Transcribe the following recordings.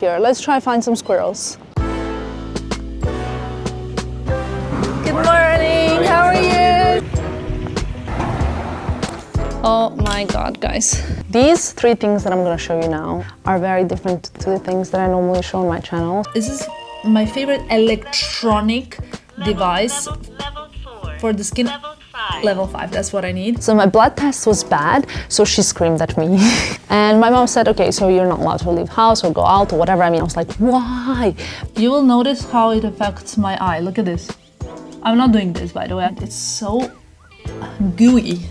Here, let's try find some squirrels. Good morning, how are you? Oh my god, guys. These three things that I'm gonna show you now are very different to the things that I normally show on my channel. This is my favorite electronic device for the skin. Level 5, that's what I need. So my blood test was bad, so she screamed at me. And my mom said, okay, so you're not allowed to leave house or go out or whatever. I mean, I was like, why? You will notice how it affects my eye. Look at this. I'm not doing this, by the way. It's so gooey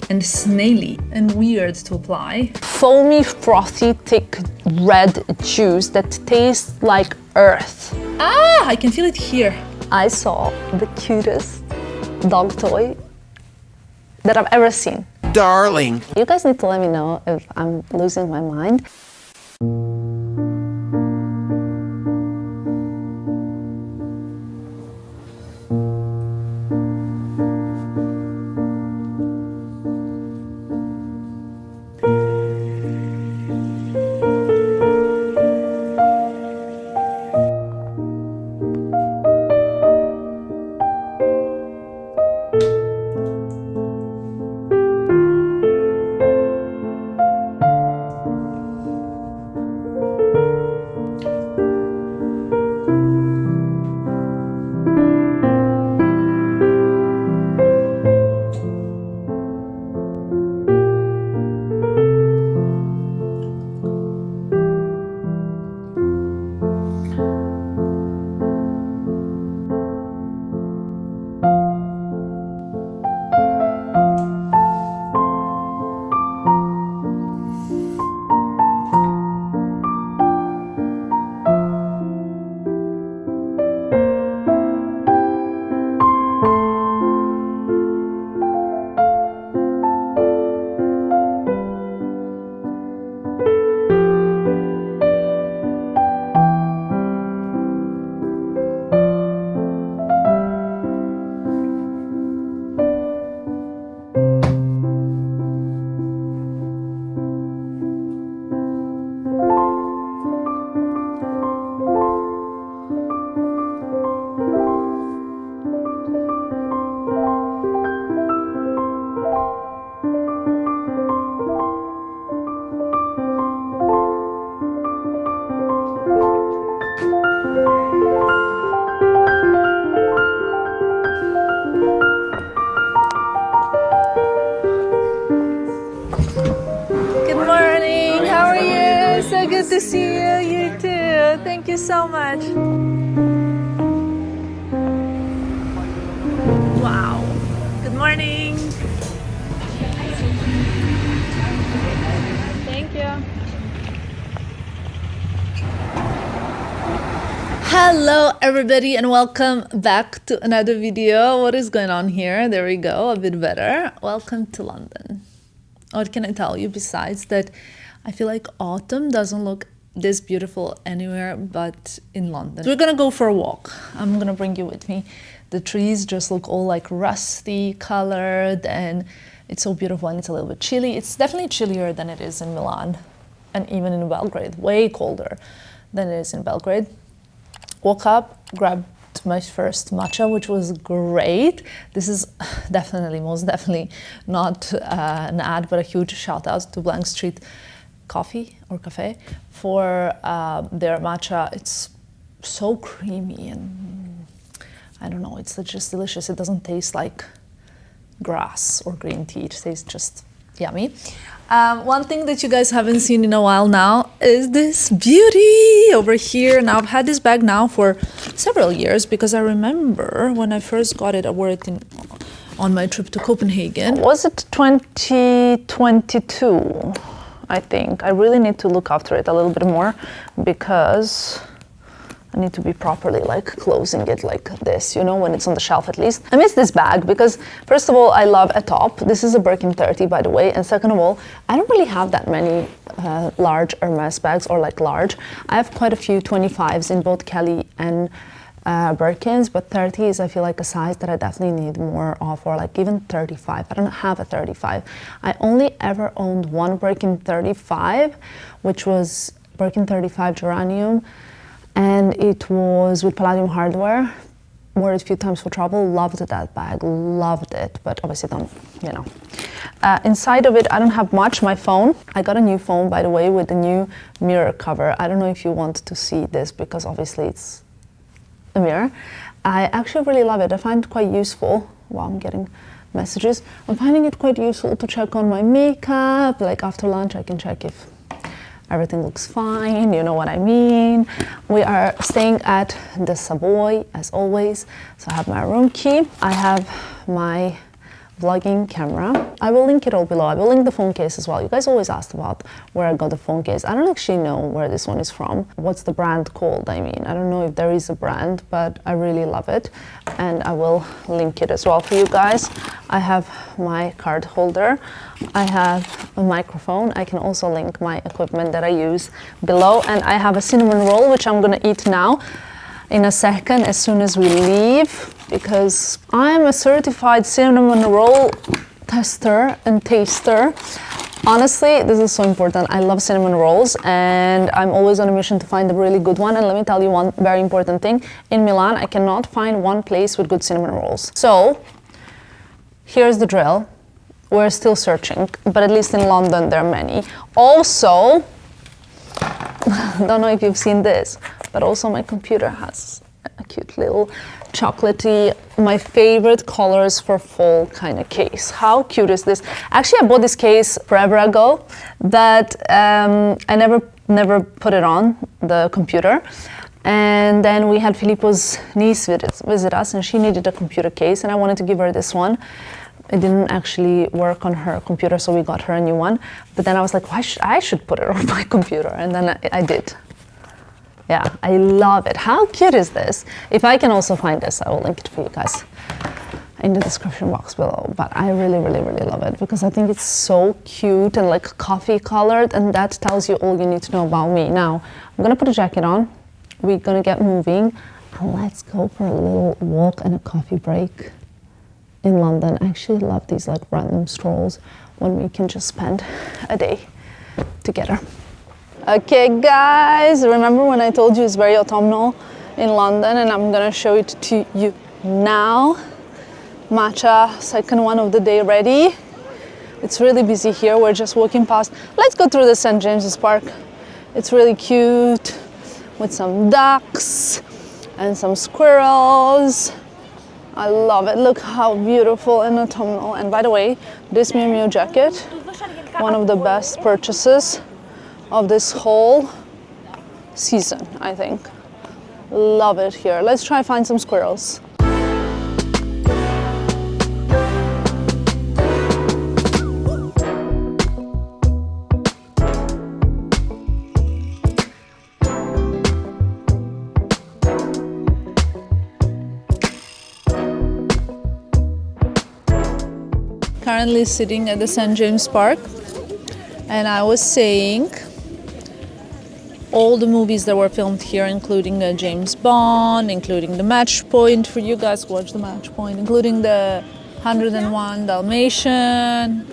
and snaily and weird to apply. Foamy, frothy, thick, red juice that tastes like earth. Ah, I can feel it here. I saw the cutest dog toy that I've ever seen. Darling. You guys need to let me know if I'm losing my mind. Good to see you. You too. Thank you so much. Wow. Good morning. Thank you. Hello everybody and welcome back to another video. What is going on here? There we go, a bit better. Welcome to London. What can I tell you besides that I feel like autumn doesn't look this beautiful anywhere but in London. So we're gonna go for a walk. I'm gonna bring you with me. The trees just look all like rusty colored and it's so beautiful and it's a little bit chilly. It's definitely chillier than it is in Milan and even in Belgrade, way colder than it is in Belgrade. Woke up, grabbed my first matcha, which was great. This is definitely, most definitely not an ad, but a huge shout out to Blank Street Coffee or Cafe for their matcha. It's so creamy and I don't know, it's just delicious. It doesn't taste like grass or green tea. It tastes just yummy. One thing that you guys haven't seen in a while now is this beauty over here. Now I've had this bag now for several years because I remember when I first got it, I wore it on my trip to Copenhagen. Was it 2022? I think. I really need to look after it a little bit more because I need to be properly like closing it like this, you know, when it's on the shelf at least. I miss this bag because first of all, I love a top. This is a Birkin 30, by the way. And second of all, I don't really have that many large Hermes bags or like large. I have quite a few 25s in both Kelly and Birkins, but 30s I feel like a size that I definitely need more of, or like even 35. I don't have a 35. I only ever owned one Birkin 35, which was Birkin 35 geranium, and it was with palladium hardware. Wore it a few times for travel, loved that bag, loved it, but obviously don't, you know. Inside of it, I don't have much. My phone, I got a new phone, by the way, with the new mirror cover. I don't know if you want to see this because obviously it's a mirror. I actually really love it. I find it quite useful. Wow, I'm getting messages. I'm finding it quite useful to check on my makeup. Like after lunch, I can check if everything looks fine, you know what I mean. We are staying at the Savoy, as always. So I have my room key. I have my vlogging camera. I will link it all below. I will link the phone case as well. You guys always asked about where I got the phone case. I don't actually know where this one is from. What's the brand called? I mean, I don't know if there is a brand, but I really love it. And I will link it as well for you guys. I have my card holder. I have a microphone. I can also link my equipment that I use below. And I have a cinnamon roll, which I'm gonna eat now in a second as soon as we leave, because I'm a certified cinnamon roll tester and taster. Honestly, this is so important. I love cinnamon rolls and I'm always on a mission to find a really good one. And let me tell you one very important thing. In Milan, I cannot find one place with good cinnamon rolls. So here's the drill. We're still searching, but at least in London there are many. Also, don't know if you've seen this, but also my computer has a cute little chocolatey, my favorite colors for fall kind of case. How cute is this? Actually, I bought this case forever ago, but I never put it on the computer. And then we had Filippo's niece visit us, and she needed a computer case, and I wanted to give her this one. It didn't actually work on her computer, so we got her a new one. But then I was like, I should put it on my computer, and then I did. Yeah, I love it. How cute is this? If I can also find this, I will link it for you guys in the description box below. But I really, really, really love it because I think it's so cute and like coffee colored, and that tells you all you need to know about me. Now, I'm gonna put a jacket on. We're gonna get moving, and let's go for a little walk and a coffee break in London. I actually love these like random strolls when we can just spend a day together. Okay guys, remember when I told you it's very autumnal in London, and I'm gonna show it to you now. Matcha, second one of the day ready. It's really busy here, we're just walking past. Let's go through the St. James's Park. It's really cute with some ducks and some squirrels. I love it, look how beautiful and autumnal. And by the way, this Miu Miu jacket, one of the best purchases of this whole season, I think. Love it here. Let's try find some squirrels. Currently sitting at the St. James Park, and I was saying all the movies that were filmed here, including James Bond, including the Match Point, for you guys watch the Match Point, including the 101 Dalmatian.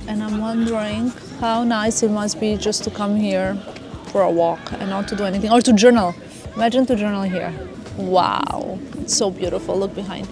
And I'm wondering how nice it must be just to come here for a walk and not to do anything, or to journal. Imagine to journal here. Wow, it's so beautiful. Look behind.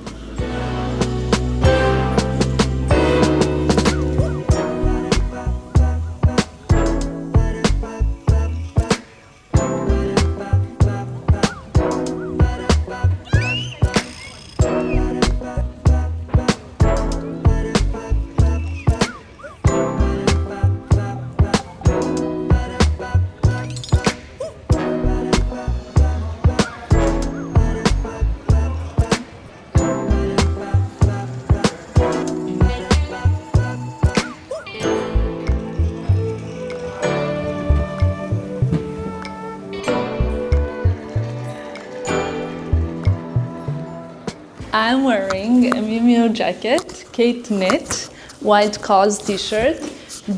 I'm wearing a Miu Miu jacket, Kate knit, white cause t-shirt,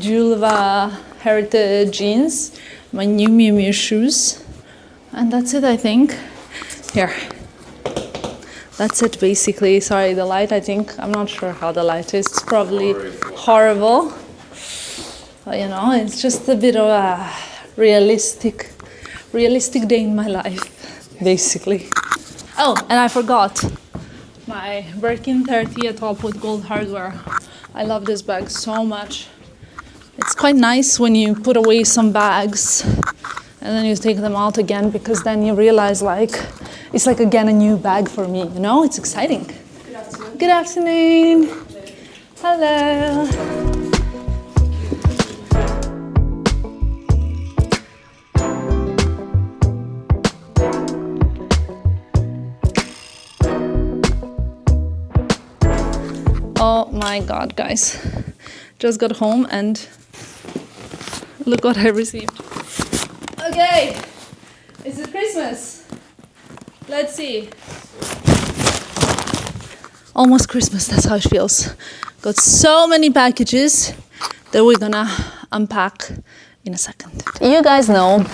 Julva heritage jeans, my new Miu Miu shoes, and that's it, I think. Here. That's it basically. Sorry, the light, I think, I'm not sure how the light is. It's probably horrible. But you know, it's just a bit of a realistic day in my life, basically. Oh, and I forgot my Birkin 30 at top with gold hardware. I love this bag so much. It's quite nice when you put away some bags and then you take them out again, because then you realize like it's like again a new bag for me, you know? It's exciting. Good afternoon. Good afternoon. Hello. Oh my God, guys. Just got home and look what I received. Okay, is it Christmas? Let's see. Almost Christmas, that's how it feels. Got so many packages that we're gonna unpack in a second. You guys know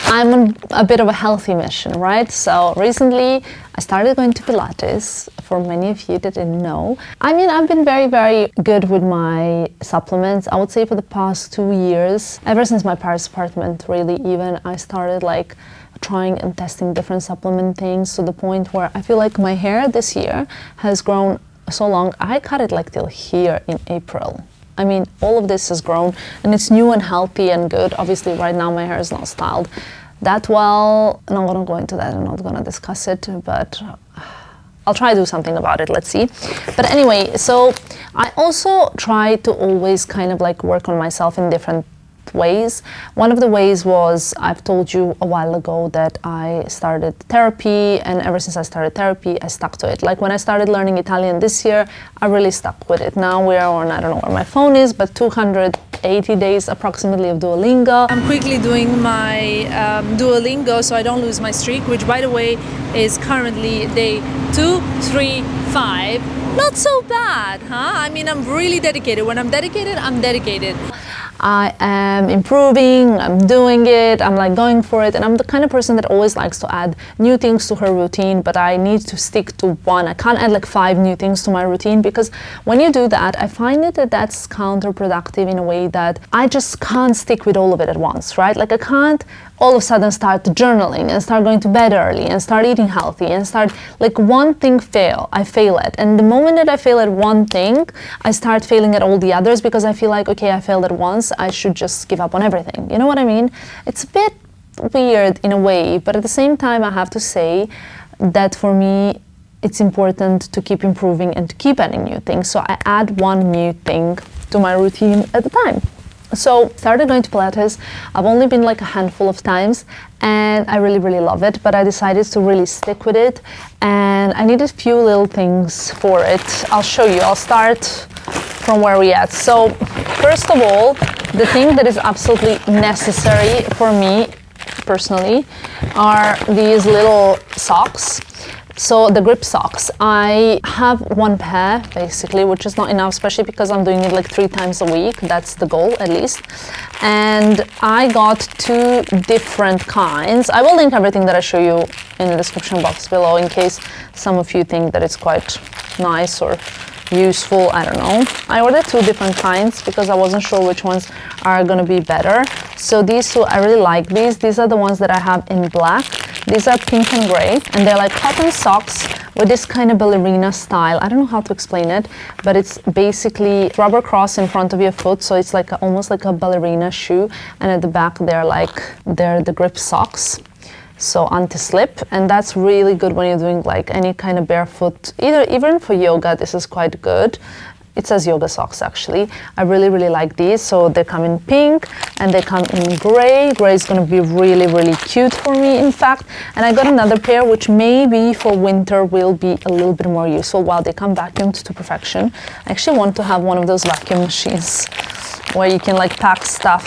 I'm on a bit of a healthy mission, right? So recently I started going to Pilates. For many of you that didn't know, I mean, I've been very, very good with my supplements. I would say for the past 2 years, ever since my Paris apartment, really, even I started like trying and testing different supplement things, to the point where I feel like my hair this year has grown so long. I cut it like till here in April. I mean, all of this has grown and it's new and healthy and good. Obviously, right now my hair is not styled that well. I'm not gonna go into that, I'm not gonna discuss it, but I'll try to do something about it, let's see. But anyway, so I also try to always kind of like work on myself in different ways. One of the ways was, I've told you a while ago that I started therapy, and ever since I started therapy, I stuck to it. Like when I started learning Italian this year, I really stuck with it. Now we're on, I don't know where my phone is, but 280 days approximately of Duolingo. I'm quickly doing my Duolingo so I don't lose my streak, which by the way is currently day 2, 3, 5. Not so bad, huh? I mean, I'm really dedicated. When I'm dedicated, I'm dedicated. I am improving, I'm doing it, I'm like going for it, and I'm the kind of person that always likes to add new things to her routine, but I need to stick to one. I can't add like 5 new things to my routine, because when you do that, I find it that that's counterproductive in a way that I just can't stick with all of it at once, right? Like I can't all of a sudden start journaling and start going to bed early and start eating healthy and start like one thing I fail at. And the moment that I fail at one thing, I start failing at all the others, because I feel like, okay, I failed at once, I should just give up on everything. You know what I mean? It's a bit weird in a way, but at the same time, I have to say that for me, it's important to keep improving and to keep adding new things. So I add one new thing to my routine at a time. So started going to Pilates. I've only been like a handful of times and I really, really love it, but I decided to really stick with it, and I needed a few little things for it. I'll show you. I'll start from where we're at. So first of all, the thing that is absolutely necessary for me personally are these little socks. So the grip socks, I have one pair basically, which is not enough, especially because I'm doing it like 3 times a week. That's the goal at least. And I got 2 different kinds. I will link everything that I show you in the description box below in case some of you think that it's quite nice or useful, I don't know. I ordered 2 different kinds because I wasn't sure which ones are gonna be better. So these 2, I really like these. These are the ones that I have in black. These are pink and gray, and they're like cotton socks with this kind of ballerina style. I don't know how to explain it, but it's basically rubber cross in front of your foot, so it's like almost like a ballerina shoe, and at the back they're the grip socks, so anti-slip, and that's really good when you're doing like any kind of barefoot, even for yoga. This is quite good. It says yoga socks actually. I really, really like these. So they come in pink and they come in gray. Gray is gonna be really, really cute for me, in fact. And I got another pair which maybe for winter will be a little bit more useful while they come vacuumed to perfection. I actually want to have one of those vacuum machines where you can like pack stuff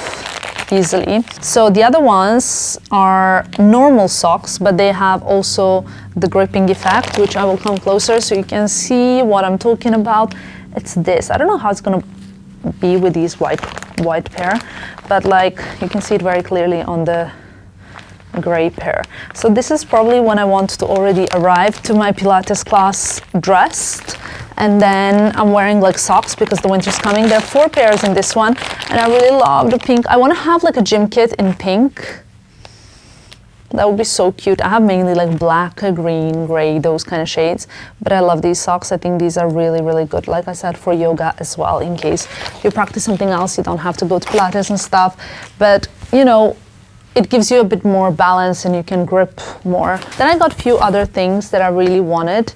easily. So the other ones are normal socks, but they have also the gripping effect, which I will come closer so you can see what I'm talking about. It's this. I don't know how it's gonna be with these white pair, but like you can see it very clearly on the gray pair. So this is probably when I want to already arrive to my Pilates class dressed And then I'm wearing like socks because the winter's coming. There are 4 pairs in this one, and I really love the pink. I want to have like a gym kit in pink. That would be so cute. I have mainly like black, green, gray, those kind of shades, but I love these socks. I think these are really, really good, like I said, for yoga as well, in case you practice something else, you don't have to go to Pilates and stuff. But you know, it gives you a bit more balance and you can grip more. Then I got a few other things that I really wanted.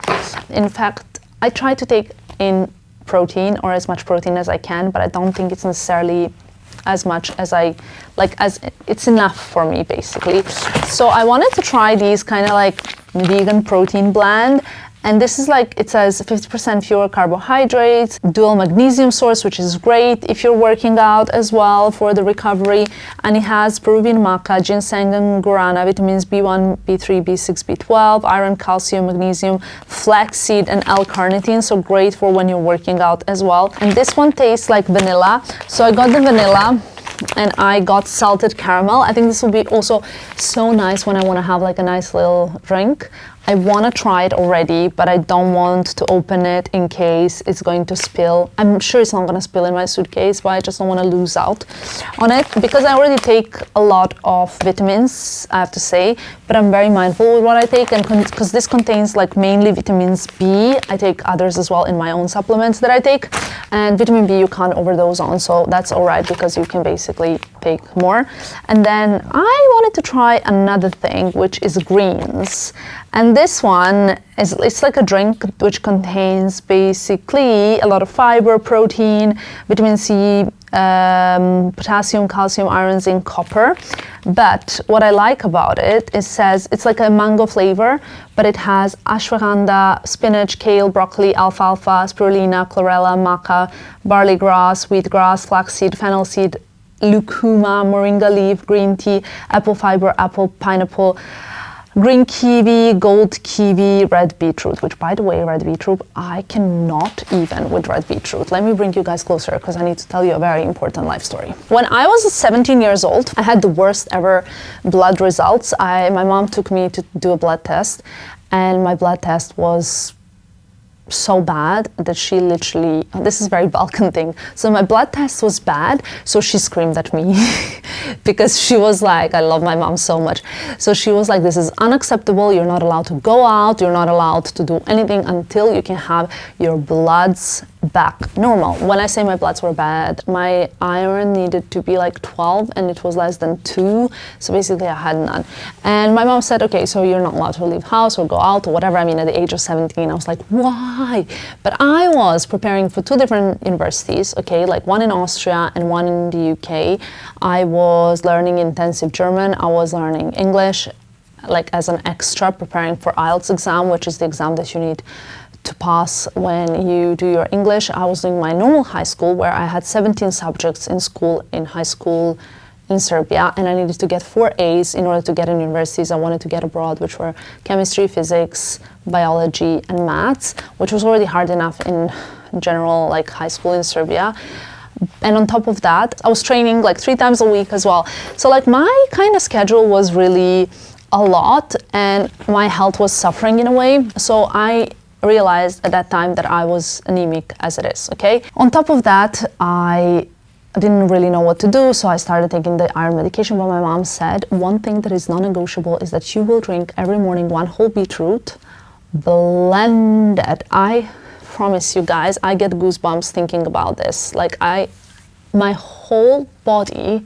In fact, I try to take in protein, or as much protein as I can, but I don't think it's necessarily as much as I like, as it's enough for me basically. So I wanted to try these kind of like vegan protein blend, and this is like, it says 50% fewer carbohydrates, dual magnesium source, which is great if you're working out as well for the recovery. And it has Peruvian maca, ginseng and guarana, vitamins B1, B3, B6, B12, iron, calcium, magnesium, flaxseed and L-carnitine, so great for when you're working out as well. And this one tastes like vanilla, so I got the vanilla and I got salted caramel. I think this will be also so nice when I want to have like a nice little drink. I want to try it already, but I don't want to open it in case it's going to spill. I'm sure it's not going to spill in my suitcase, but I just don't want to lose out on it because I already take a lot of vitamins, I have to say, but I'm very mindful with what I take, and because this contains like mainly vitamins B. I take others as well in my own supplements that I take, and vitamin B you can't overdose on, so that's all right because you can basically take more. And then I wanted to try another thing, which is greens. And this one is, it's like a drink which contains basically a lot of fiber, protein, vitamin C, potassium, calcium, iron, zinc, copper. But what I like about it, it says it's like a mango flavor, but it has ashwagandha, spinach, kale, broccoli, alfalfa, spirulina, chlorella, maca, barley grass, wheatgrass, flaxseed, fennel seed, lucuma, moringa leaf, green tea, apple fiber, apple, pineapple, green kiwi, gold kiwi, red beetroot, which by the way, red beetroot, I cannot even with red beetroot. Let me bring you guys closer because I need to tell you a very important life story. When I was 17 years old, I had the worst ever blood results. My mom took me to do a blood test, and my blood test was so bad that she literally, this is very Balkan thing, so my blood test was bad, so she screamed at me because she was like, I love my mom so much, so she was like, this is unacceptable, you're not allowed to go out, you're not allowed to do anything until you can have your bloods back normal. When I say my bloods were bad, my iron needed to be like 12 and it was less than 2, so basically I had none. And my mom said, okay, so you're not allowed to leave house or go out or whatever. I mean, at the age of 17, I was like, why? But I was preparing for 2 different universities, okay, like one in Austria and one in the UK. I was learning intensive German, I was learning English, like as an extra, preparing for IELTS exam, which is the exam that you need to pass when you do your English. I was doing my normal high school where I had 17 subjects in high school in Serbia, and I needed to get 4 A's in order to get in universities I wanted to get abroad, which were chemistry, physics, biology, and maths, which was already hard enough in general, like high school in Serbia. And on top of that, I was training like 3 times a week as well. So like my kind of schedule was really a lot, and my health was suffering in a way. So I realized at that time that I was anemic as it is, okay? On top of that, I didn't really know what to do, so I started taking the iron medication, but my mom said, one thing that is non-negotiable is that you will drink every morning 1 whole beetroot, blended. I promise you guys, I get goosebumps thinking about this. Like my whole body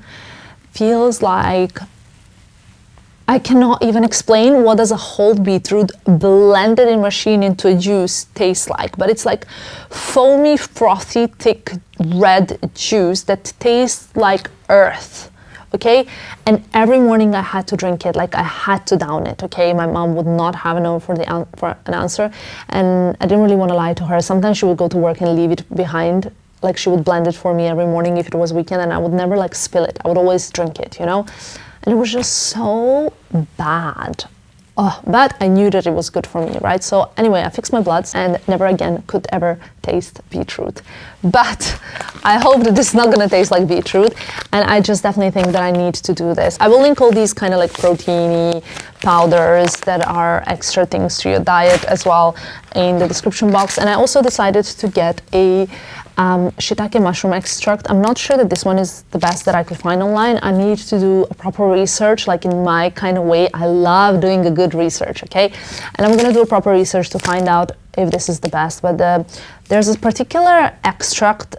feels like I cannot even explain what does a whole beetroot blended in machine into a juice taste like, but it's like foamy, frothy, thick red juice that tastes like earth, okay? And every morning I had to drink it, like I had to down it, okay? My mom would not have known for an answer, and I didn't really want to lie to her. Sometimes she would go to work and leave it behind, like she would blend it for me every morning if it was weekend, and I would never like spill it. I would always drink it, you know? And it was just so bad. Oh, but I knew that it was good for me, right? So anyway, I fixed my bloods and never again could ever taste beetroot. But I hope that this is not gonna taste like beetroot, and I just definitely think that I need to do this. I will link all these kind of like proteiny powders that are extra things to your diet as well in the description box. And I also decided to get a shiitake mushroom extract. I'm not sure that this one is the best that I could find online. I need to do a proper research, like in my kind of way. I love doing a good research, okay? And I'm gonna do a proper research to find out if this is the best. But there's a particular extract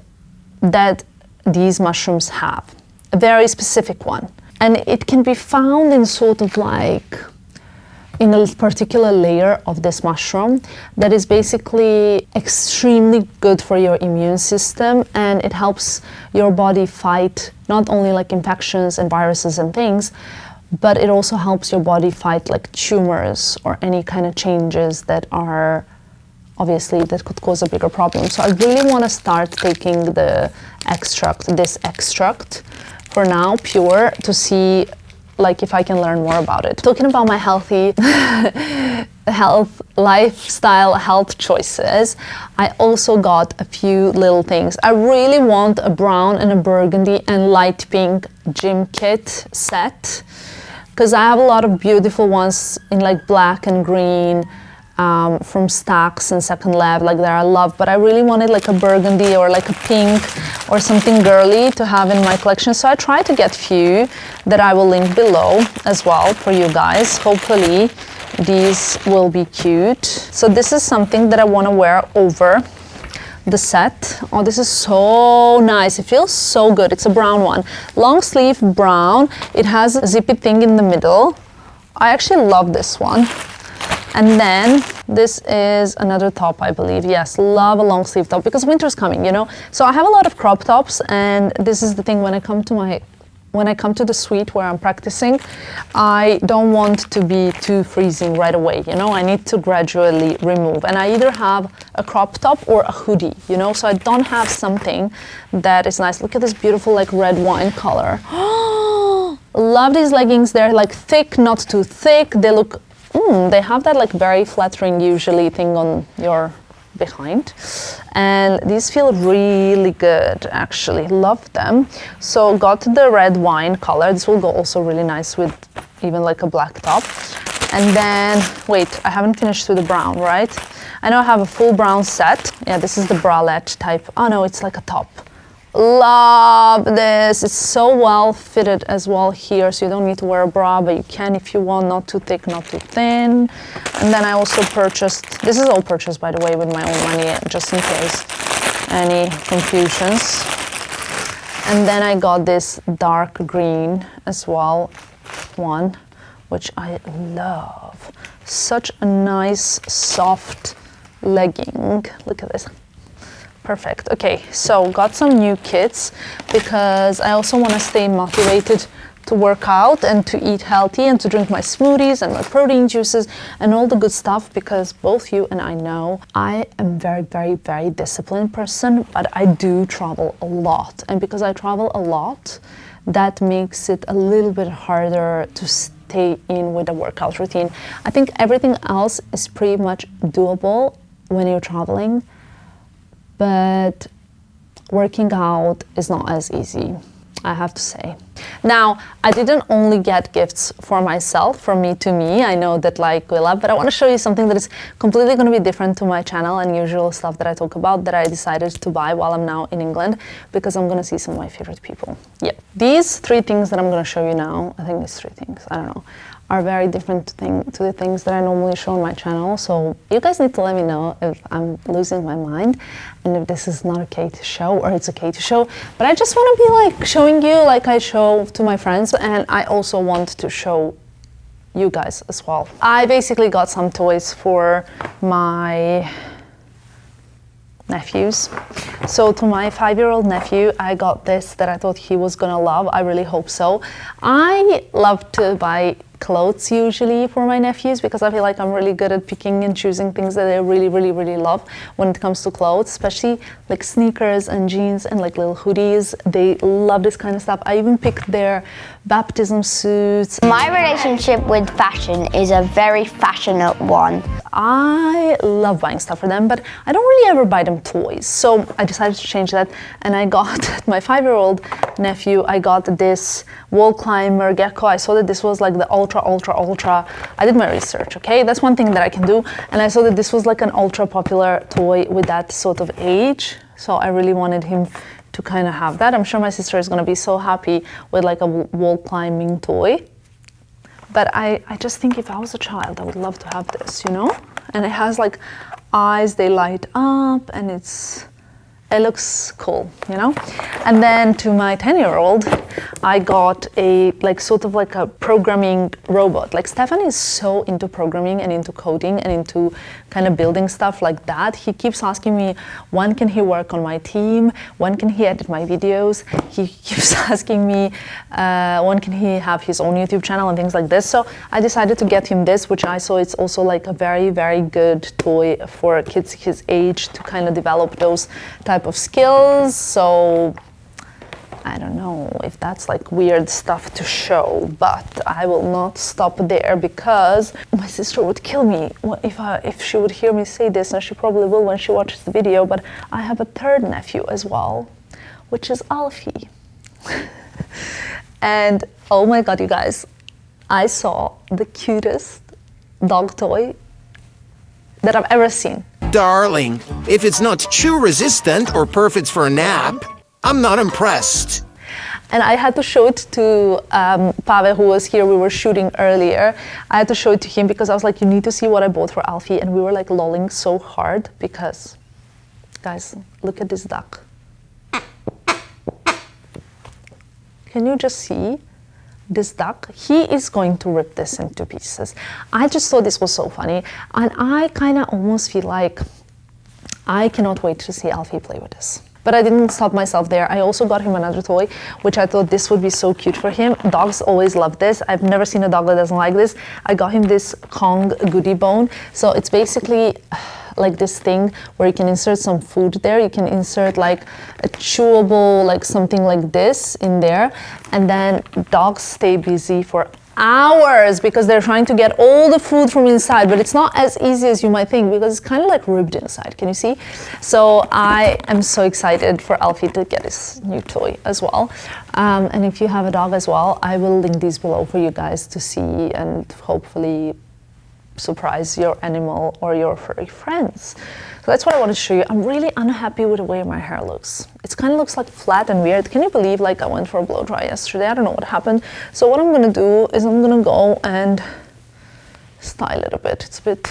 that these mushrooms have, a very specific one. And it can be found in sort of like in a particular layer of this mushroom that is basically extremely good for your immune system, and it helps your body fight not only like infections and viruses and things, but it also helps your body fight like tumors or any kind of changes that are obviously that could cause a bigger problem. So I really want to start taking the extract, this extract for now, pure, to see like if I can learn more about it. Talking about my healthy lifestyle health choices, I also got a few little things. I really want a brown and a burgundy and light pink gym kit set, because I have a lot of beautiful ones in like black and green from Stacks and Second Lab, like that I love, but I really wanted like a burgundy or like a pink or something girly to have in my collection. So I tried to get few that I will link below as well for you guys. Hopefully these will be cute. So this is something that I want to wear over the set. Oh, this is so nice. It feels so good. It's a brown one. Long sleeve brown. It has a zippy thing in the middle. I actually love this one. And then this is another top, I believe. Yes, love a long sleeve top because winter's coming, you know. So I have a lot of crop tops, and this is the thing when I come to the suite where I'm practicing, I don't want to be too freezing right away, you know. I need to gradually remove, and I either have a crop top or a hoodie, you know. So I don't have something that is nice. Look at this beautiful like red wine color. Love these leggings. They're like thick, not too thick. They look. They have that like very flattering usually thing on your behind, and these feel really good, actually. Love them. So got the red wine color. This will go also really nice with even like a black top. And then wait, I haven't finished with the brown, right? I know I have a full brown set. Yeah, this is the bralette type. Oh no, it's like a top. Love this. It's so well fitted as well here, so you don't need to wear a bra, but you can if you want. Not too thick, not too thin. And then I also purchased, this is all purchased by the way with my own money, just in case any confusions. And then I got this dark green as well, one, which I love. Such a nice soft legging. Look at this. Perfect. Okay, so got some new kits because I also want to stay motivated to work out and to eat healthy and to drink my smoothies and my protein juices and all the good stuff, because both you and I know I am very, very, very disciplined person, but I do travel a lot. And because I travel a lot, that makes it a little bit harder to stay in with a workout routine. I think everything else is pretty much doable when you're traveling, but working out is not as easy, I have to say. Now, I didn't only get gifts for myself, from me to me. I know that like we love, but I want to show you something that is completely going to be different to my channel and usual stuff that I talk about, that I decided to buy while I'm now in England, because I'm going to see some of my favorite people. Yep. These three things that I'm going to show you now, I think it's three things, I don't know, are very different to the things that I normally show on my channel. So you guys need to let me know if I'm losing my mind and if this is not okay to show or it's okay to show. But I just want to be like showing you like I show to my friends, and I also want to show you guys as well. I basically got some toys for my nephews. So to my 5-year-old nephew, I got this that I thought he was gonna love. I really hope so. I love to buy clothes usually for my nephews because I feel like I'm really good at picking and choosing things that they really, really, really love when it comes to clothes, especially like sneakers and jeans and like little hoodies. They love this kind of stuff. I even picked their baptism suits. My relationship with fashion is a very fashionable one. I love buying stuff for them, but I don't really ever buy them toys. So I decided to change that, and I got my 5-year-old nephew, I got this wall climber gecko. I saw that this was like the ultra. I did my research, okay? That's one thing that I can do. And I saw that this was like an ultra popular toy with that sort of age. So I really wanted him to kind of have that. I'm sure my sister is gonna be so happy with like a wall climbing toy. But I just think if I was a child, I would love to have this, you know? And it has like eyes, they light up, and it looks cool, you know? And then to my 10-year-old, I got a like sort of like a programming robot. Like Stefan is so into programming and into coding and into kind of building stuff like that. He keeps asking me, when can he work on my team? When can he edit my videos? He keeps asking me, when can he have his own YouTube channel and things like this. So I decided to get him this, which I saw it's also like a very, very good toy for kids his age to kind of develop those type of skills. So I don't know if that's like weird stuff to show, but I will not stop there because my sister would kill me if she would hear me say this, and she probably will when she watches the video. But I have a third nephew as well, which is Alfie. And oh my god, you guys, I saw the cutest dog toy that I've ever seen. Darling, if it's not chew resistant or perfect for a nap, I'm not impressed. And I had to show it to Pavel, who was here. We were shooting earlier. I had to show it to him because I was like, you need to see what I bought for Alfie. And we were like lolling so hard because, guys, look at this duck. Can you just see this duck? He is going to rip this into pieces. I just thought this was so funny. And I kind of almost feel like I cannot wait to see Alfie play with this. But I didn't stop myself there. I also got him another toy, which I thought this would be so cute for him. Dogs always love this. I've never seen a dog that doesn't like this. I got him this Kong goodie bone. So it's basically like this thing where you can insert some food there. You can insert like a chewable, like something like this in there. And then dogs stay busy for hours because they're trying to get all the food from inside, but it's not as easy as you might think because it's kind of like ribbed inside. Can you see? So I am so excited for Alfie to get his new toy as well. And if you have a dog as well, I will link these below for you guys to see and hopefully surprise your animal or your furry friends. So that's what I want to show you. I'm really unhappy with the way my hair looks. It kind of looks like flat and weird. Can you believe like I went for a blow dry yesterday? I don't know what happened. So what I'm gonna do is I'm gonna go and style it a bit. It's a bit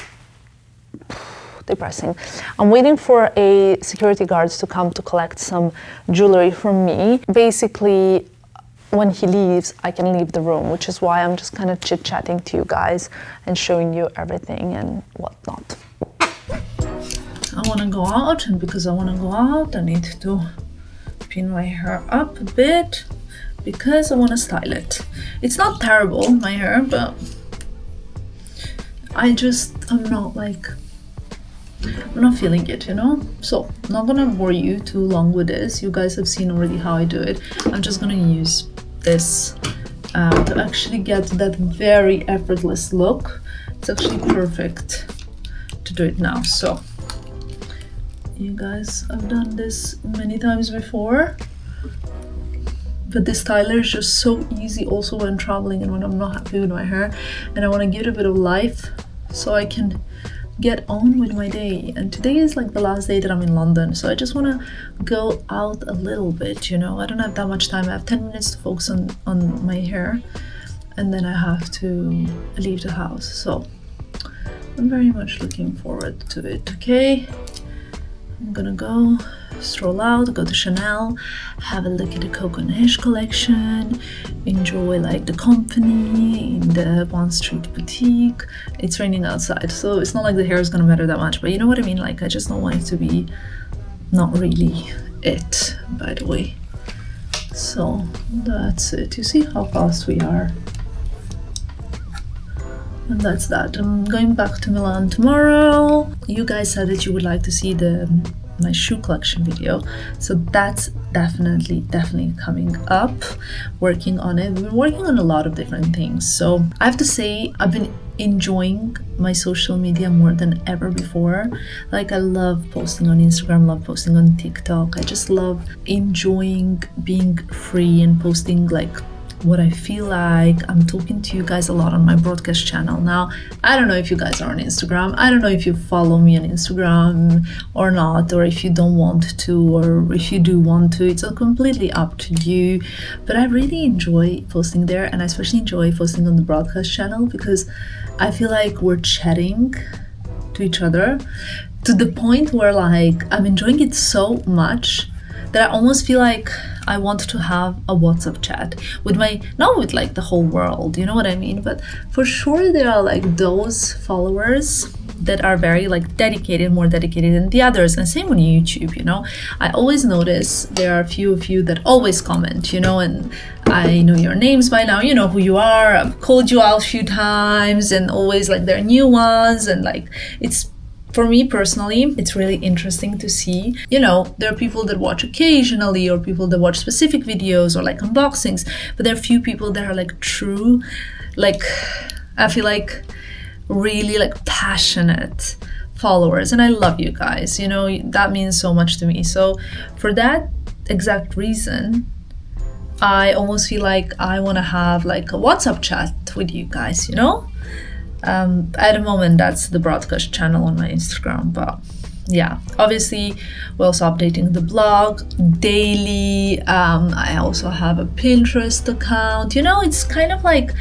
depressing. I'm waiting for a security guards to come to collect some jewelry from me. Basically, when he leaves, I can leave the room, which is why I'm just kind of chit-chatting to you guys and showing you everything and whatnot. I want to go out, and because I want to go out, I need to pin my hair up a bit because I want to style it. It's not terrible, my hair, but I'm not feeling it, you know? So, I'm not gonna bore you too long with this. You guys have seen already how I do it. I'm just gonna use this to actually get that very effortless look. It's actually perfect to do it now. So, you guys, I've done this many times before, but this styler is just so easy also when traveling and when I'm not happy with my hair and I want to give it a bit of life so I can get on with my day. And today is like the last day that I'm in London, so I just want to go out a little bit, you know? I don't have that much time. I have 10 minutes to focus on my hair and then I have to leave the house. So I'm very much looking forward to it, okay? I'm gonna go stroll out, go to Chanel, have a look at the Coco Niche collection, enjoy like the company in the Bond Street boutique. It's raining outside, so it's not like the hair is gonna matter that much, but you know what I mean? Like I just don't want it to be not really it, by the way. So that's it. You see how fast we are. And that's that. I'm going back to Milan tomorrow. You guys said that you would like to see my shoe collection video, so that's definitely coming up. Working on it. We've been working on a lot of different things, so I have to say I've been enjoying my social media more than ever before. Like, I love posting on Instagram, love posting on TikTok. I just love enjoying being free and posting like what I feel like. I'm talking to you guys a lot on my broadcast channel now. I don't know if you guys are on Instagram. I don't know if you follow me on Instagram or not, or if you don't want to, or if you do want to. It's completely up to you. But I really enjoy posting there, and I especially enjoy posting on the broadcast channel because I feel like we're chatting to each other to the point where like I'm enjoying it so much that I almost feel like I want to have a WhatsApp chat with not with like the whole world, you know what I mean? But for sure there are like those followers that are very like dedicated, more dedicated than the others. And same on YouTube, you know? I always notice there are a few of you that always comment, you know, and I know your names by now, you know who you are. I've called you out a few times, and always like there are new ones, and like it's, for me personally, it's really interesting to see, you know, there are people that watch occasionally, or people that watch specific videos or like unboxings, but there are few people that are like true, like I feel like really like passionate followers, and I love you guys, you know, that means so much to me. So for that exact reason, I almost feel like I want to have like a WhatsApp chat with you guys, you know? At the moment, that's the broadcast channel on my Instagram, but yeah, obviously we're also updating the blog daily. I also have a Pinterest account, you know, it's kind of like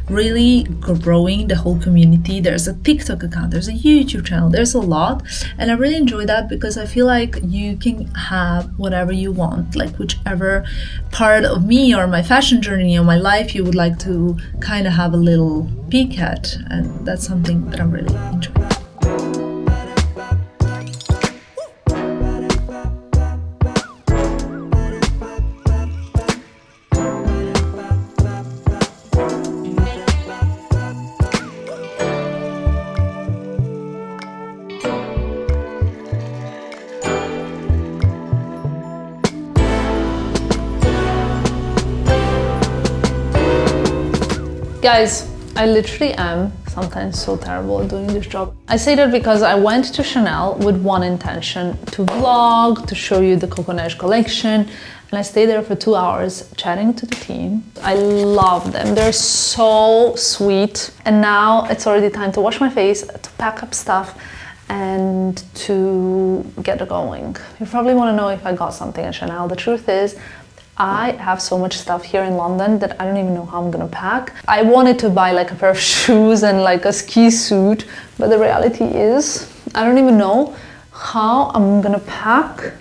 really growing the whole community. There's a TikTok account, there's a YouTube channel, there's a lot, and I really enjoy that because I feel like you can have whatever you want, like whichever part of me or my fashion journey or my life you would like to kind of have a little peek at, and that's something that I'm really enjoying. Guys, I literally am sometimes so terrible at doing this job. I say that because I went to Chanel with one intention, to vlog, to show you the Coco Neige collection, and I stayed there for 2 hours chatting to the team. I love them, they're so sweet. And now it's already time to wash my face, to pack up stuff, and to get going. You probably want to know if I got something at Chanel. The truth is, I have so much stuff here in London that I don't even know how I'm gonna pack. I wanted to buy like a pair of shoes and like a ski suit, but the reality is I don't even know how I'm gonna pack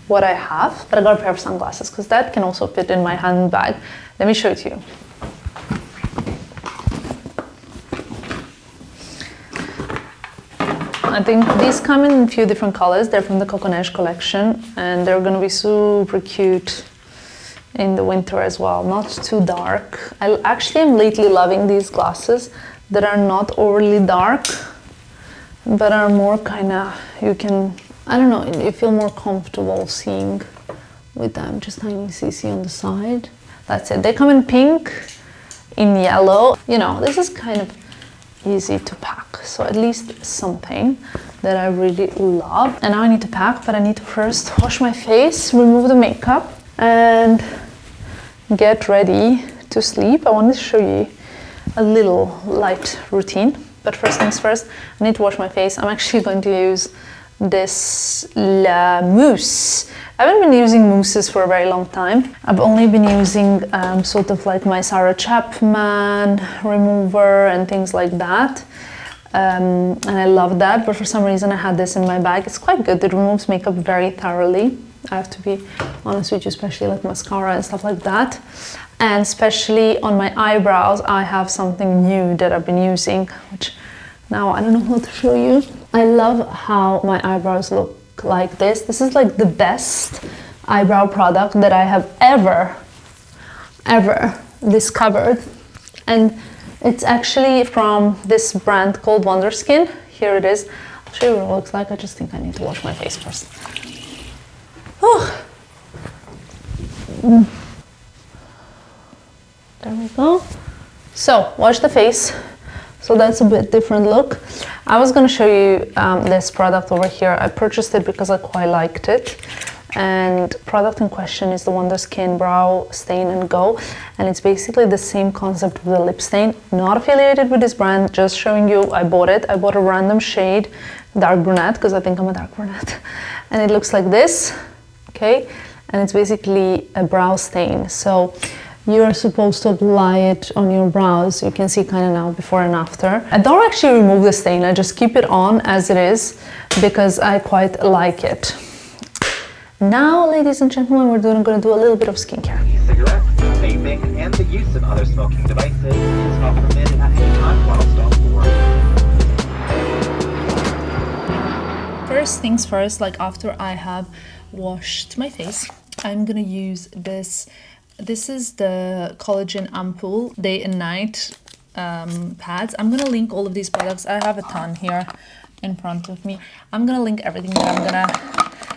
what I have. But I got a pair of sunglasses because that can also fit in my handbag. Let me show it to you. I think these come in a few different colors. They're from the Coco Neige collection, and they're gonna be super cute in the winter as well, not too dark. I actually am lately loving these glasses that are not overly dark, but are more kind of, you can, I don't know, you feel more comfortable seeing with them. Just tiny CC on the side. That's it. They come in pink, in yellow. You know, this is kind of easy to pack. So at least something that I really love. And now I need to pack, but I need to first wash my face, remove the makeup, and get ready to sleep. I wanted to show you a little light routine, but first things first, I need to wash my face. I'm actually going to use this La Mousse. I haven't been using mousses for a very long time. I've only been using sort of like my Sarah Chapman remover and things like that. And I love that, but for some reason I had this in my bag. It's quite good. It removes makeup very thoroughly. I have to be honest with you, especially like mascara and stuff like that. And especially on my eyebrows, I have something new that I've been using, which now I don't know how to show you. I love how my eyebrows look like this. This is like the best eyebrow product that I have ever discovered, and it's actually from this brand called Wonderskin. Here it is. I'll show you what it looks like. I just think I need to wash my face first. Oh. There we go. So wash the face. So that's a bit different look. I was going to show you this product over here. I purchased it because I quite liked it. And product in question is the Wonderskin Brow Stain and Go. And it's basically the same concept of the lip stain. Not affiliated with this brand, just showing you I bought it. I bought a random shade, dark brunette, because I think I'm a dark brunette. And it looks like this, okay? And it's basically a brow stain. So you're supposed to apply it on your brows. You can see kind of now before and after. I don't actually remove the stain. I just keep it on as it is because I quite like it. Now, ladies and gentlemen, we're going to do a little bit of skincare. Cigarettes, vaping, and the use of other smoking devices is not permitted at any time while stopped for work. First things first, like after I have washed my face, I'm gonna use this. This is the collagen ampoule day and night pads. I'm gonna link all of these products. I have a ton here in front of me. I'm gonna link everything that I'm gonna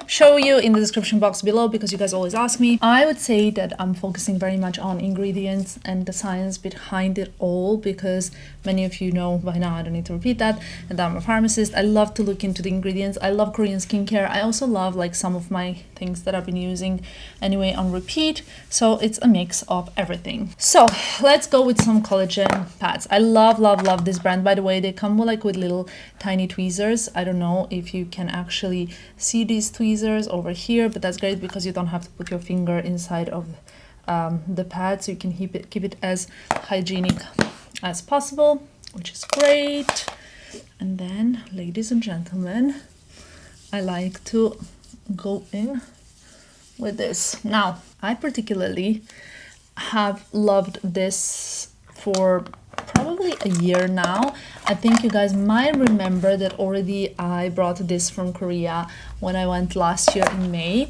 show you in the description box below because you guys always ask me. I would say that I'm focusing very much on ingredients and the science behind it all because many of you know by now, I don't need to repeat that, and I'm a pharmacist. I love to look into the ingredients. I love Korean skincare. I also love like some of my things that I've been using anyway on repeat. So it's a mix of everything. So let's go with some collagen pads. I love this brand. By the way, they come with little tiny tweezers. I don't know if you can actually see these tweezers over here, but that's great because you don't have to put your finger inside of the pad, so you can keep it as hygienic as possible, which is great. And then, ladies and gentlemen, I like to go in with this. Now, I particularly have loved this for probably a year now. I think you guys might remember that already I brought this from Korea when I went last year in May.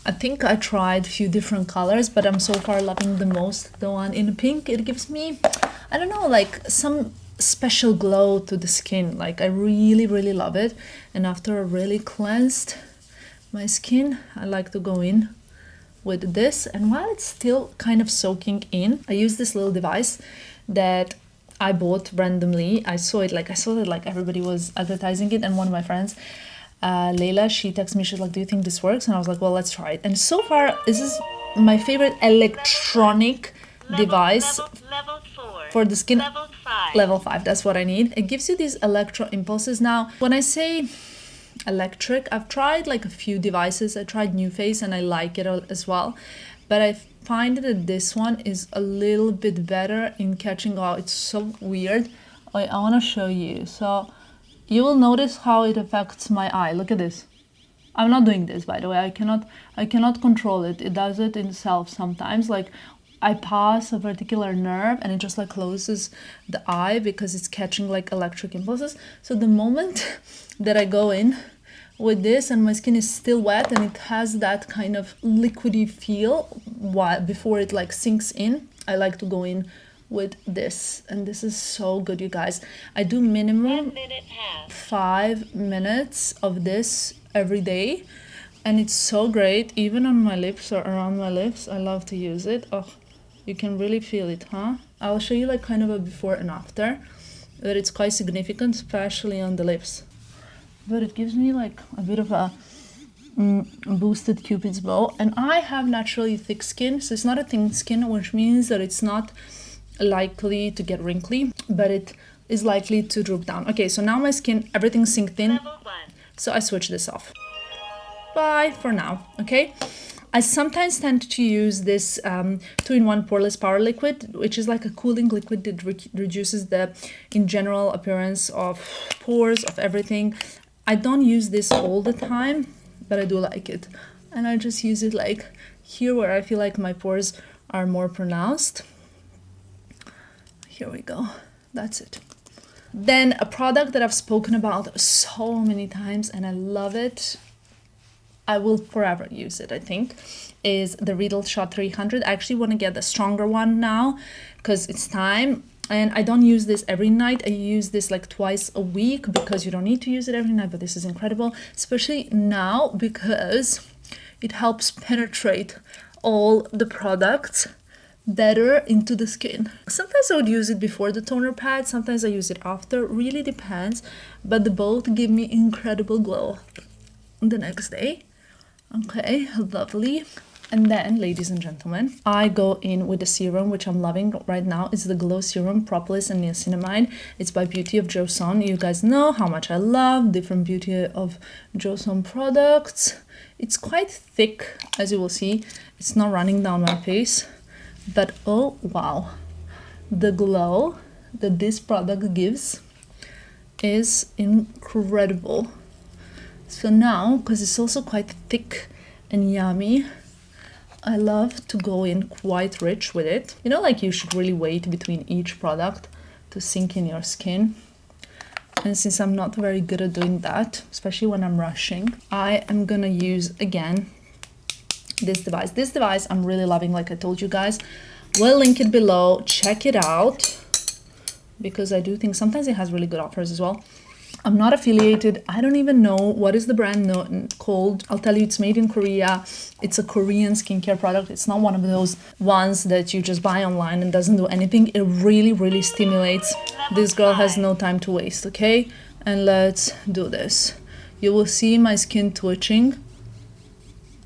I think I tried a few different colors, but I'm so far loving the most the one in pink. It gives me, I don't know, like some special glow to the skin. Like I really love it. And after I really cleansed my skin, I like to go in with this. And while it's still kind of soaking in, I use this little device that I bought randomly. I saw it like everybody was advertising it, and one of my friends, Layla, she texted me, she's like, do you think this works? And I was like, well, let's try it. And so far, this is my favorite electronic device for the skin. Level 5, that's what I need. It gives you these electro impulses. Now, when I say electric, I've tried like a few devices. I tried NewFace and I like it as well, but I find that this one is a little bit better in catching. Oh, it's so weird. I want to show you. So you will notice how it affects my eye. Look at this. I'm not doing this, by the way. I cannot control it. It does it itself sometimes. Like I pass a particular nerve and it just like closes the eye because it's catching like electric impulses. So the moment that I go in with this and my skin is still wet and it has that kind of liquidy feel before it like sinks in, I like to go in with this, and this is so good, you guys. I do minimum 5 minutes of this every day, and it's so great even on my lips or around my lips. I love to use it. Oh, you can really feel it, huh? I'll show you like kind of a before and after, but it's quite significant, especially on the lips. But it gives me like a bit of a boosted Cupid's bow, and I have naturally thick skin, so it's not a thin skin, which means that it's not likely to get wrinkly, but it is likely to droop down. Okay, so now my skin, everything's synced in, so I switch this off. Bye for now. Okay, I sometimes tend to use this 2-in-1 poreless power liquid, which is like a cooling liquid that reduces the in general appearance of pores, of everything. I don't use this all the time, but I do like it, and I just use it like here where I feel like my pores are more pronounced. Here we go. That's it. Then a product that I've spoken about so many times and I love it I will forever use it, I think, is the Riddle Shot 300. I actually want to get the stronger one now because it's time. And I don't use this every night. I use this like twice a week because you don't need to use it every night, but this is incredible, especially now because it helps penetrate all the products better into the skin. Sometimes I would use it before the toner pad, sometimes I use it after, really depends, but they both give me incredible glow the next day. Okay, lovely. And then, ladies and gentlemen, I go in with the serum, which I'm loving right now. It's the Glow Serum Propolis and Niacinamide. It's by Beauty of Joseon. You guys know how much I love different Beauty of Joseon products. It's quite thick, as you will see. It's not running down my face. But oh wow, the glow that this product gives is incredible. So now, because it's also quite thick and yummy, I love to go in quite rich with it. You know, like you should really wait between each product to sink in your skin. And since I'm not very good at doing that, especially when I'm rushing, I am gonna use again this device. This device I'm really loving, like I told you guys. We'll link it below. Check it out because I do think sometimes it has really good offers as well. I'm not affiliated. I don't even know what is the brand called. I'll tell you, it's made in Korea. It's a Korean skincare product. It's not one of those ones that you just buy online and doesn't do anything. It really, really stimulates. This girl has no time to waste, okay? And let's do this. You will see my skin twitching.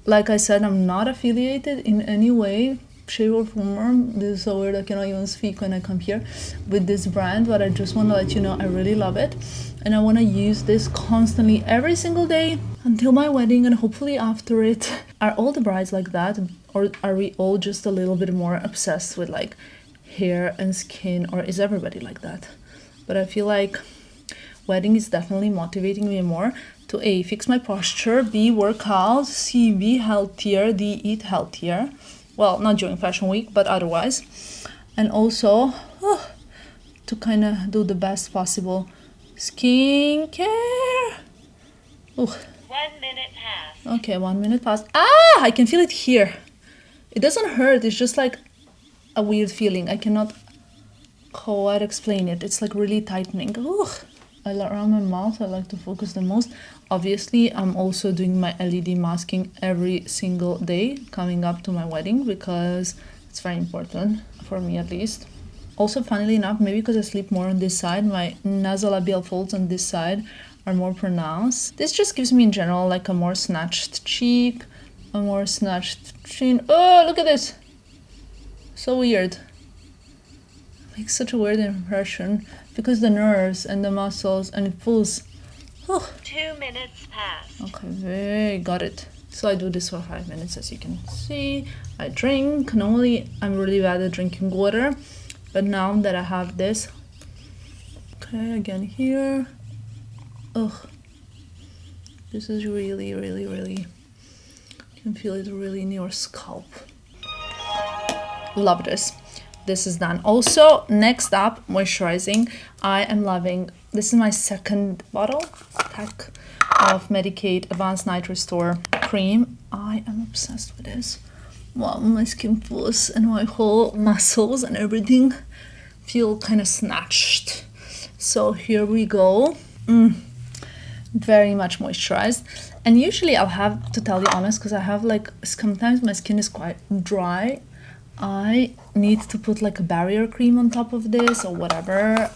Like I said, I'm not affiliated in any way, shape or form. This is so weird, I cannot even speak when I come here with this brand, but I just want to let you know I really love it. And I want to use this constantly every single day until my wedding and hopefully after it. Are all the brides like that? Or are we all just a little bit more obsessed with like hair and skin? Or is everybody like that? But I feel like wedding is definitely motivating me more to A, fix my posture, B, work out, C, be healthier, D, eat healthier. Well, not during fashion week, but otherwise. And also to kind of do the best possible skincare. Ooh. 1 minute passed. Okay, 1 minute passed. Ah, I can feel it here. It doesn't hurt. It's just like a weird feeling. I cannot quite explain it. It's like really tightening. Ooh. Around my mouth, I like to focus the most. Obviously, I'm also doing my LED masking every single day coming up to my wedding because it's very important for me at least. Also, funnily enough, maybe because I sleep more on this side, my nasolabial folds on this side are more pronounced. This just gives me in general like a more snatched cheek, a more snatched chin. Oh, look at this. So weird. Makes such a weird impression because the nerves and the muscles and it pulls. Oh. 2 minutes passed. Okay, got it. So I do this for 5 minutes, as you can see. I drink. Normally I'm really bad at drinking water, but now that I have this, okay, again here. Ugh, this is really, really, really, you can feel it really in your scalp. Love this. This is done. Also, next up, moisturizing. I am loving, this is my second bottle pack of Medik8 Advanced Night Restore Cream. I am obsessed with this. Wow, my skin pulls and my whole muscles and everything feel kind of snatched. So here we go. Very much moisturized. And usually I'll have to tell you honest, because I have like, sometimes my skin is quite dry. I need to put like a barrier cream on top of this or whatever.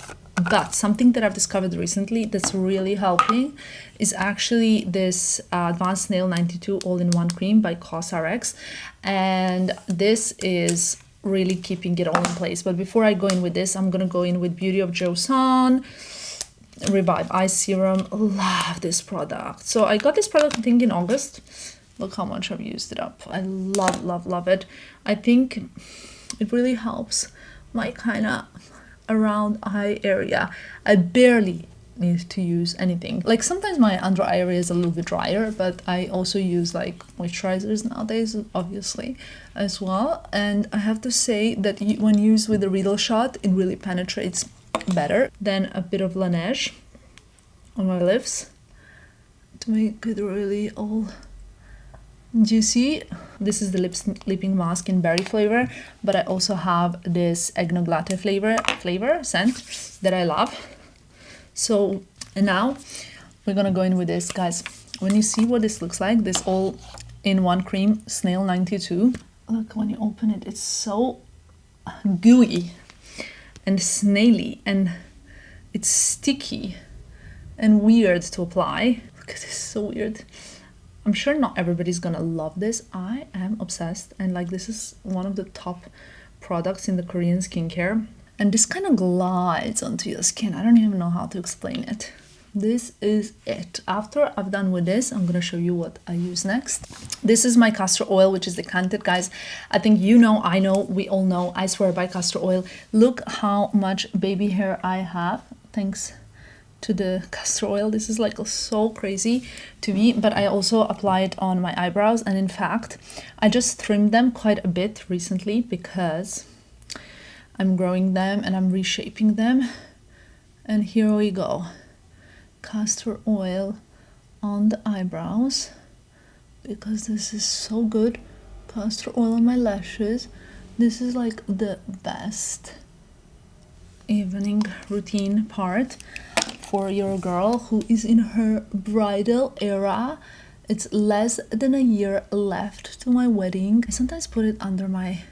But something that I've discovered recently that's really helping is actually this Advanced Nail 92 All-in-One Cream by COSRX. And this is really keeping it all in place. But before I go in with this, I'm going to go in with Beauty of Joseon Revive Eye Serum. Love this product. So I got this product I think in August. Look how much I've used it up. I love, love, love it. I think it really helps my kind of around eye area. I barely need to use anything. Like sometimes my under eye area is a little bit drier, but I also use like moisturizers nowadays, obviously, as well. And I have to say that when used with the Riddle shot, it really penetrates better. Then a bit of Laneige on my lips to make it really all Do you see? This is the lip sleeping mask in berry flavor, but I also have this eggnog latte flavor scent that I love. So, and now we're gonna go in with this, guys. When you see what this looks like, this all-in-one cream, Snail 92. Look, when you open it, it's so gooey and snaily, and it's sticky and weird to apply. Look at this, so weird. I'm sure not everybody's gonna love this. I am obsessed, and like this is one of the top products in the Korean skincare. And this kind of glides onto your skin. I don't even know how to explain it. This is it. After I've done with this, I'm gonna show you what I use next. This is my castor oil, which is decanted, guys. I think you know, I know, we all know, I swear by castor oil. Look how much baby hair I have, thanks to the castor oil. This is like so crazy to me, but I also apply it on my eyebrows, and in fact I just trimmed them quite a bit recently because I'm growing them and I'm reshaping them. And here we go, castor oil on the eyebrows because this is so good. Castor oil on my lashes. This is like the best evening routine part for your girl who is in her bridal era. It's less than a year left to my wedding. I sometimes put it under my,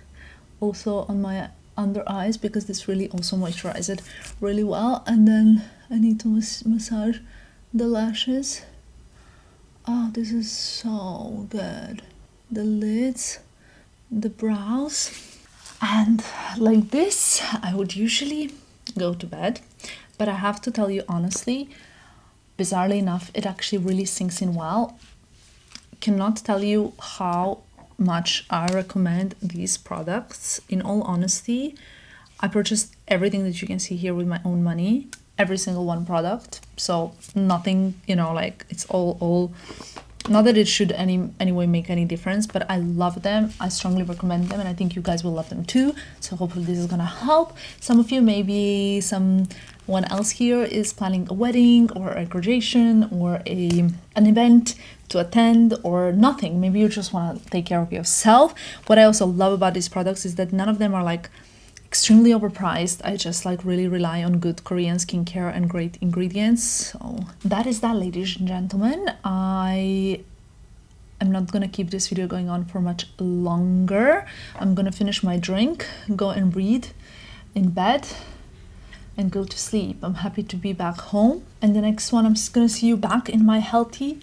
also on my under eyes, because this really also moisturizes it really well. And then I need to massage the lashes. Oh, this is so good. The lids, the brows. And like this, I would usually go to bed, but I have to tell you honestly, bizarrely enough, it actually really sinks in well. Cannot tell you how much I recommend these products. In all honesty, I purchased everything that you can see here with my own money, every single one product, so nothing, you know, like it's all not that it should anyway make any difference, but I love them. I strongly recommend them, and I think you guys will love them too. So hopefully this is gonna help some of you. Maybe someone else here is planning a wedding or a graduation or an event to attend, or nothing. Maybe you just want to take care of yourself. What I also love about these products is that none of them are like extremely overpriced. I just like really rely on good Korean skincare and great ingredients. So that is that, ladies and gentlemen. I am not gonna keep this video going on for much longer. I'm gonna finish my drink, go and read in bed, and go to sleep. I'm happy to be back home. And the next one, I'm just gonna see you back in my healthy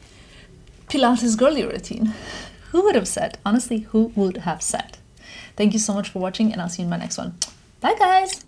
Pilates girly routine. Who would have said? Honestly, who would have said? Thank you so much for watching, and I'll see you in my next one. Bye, guys!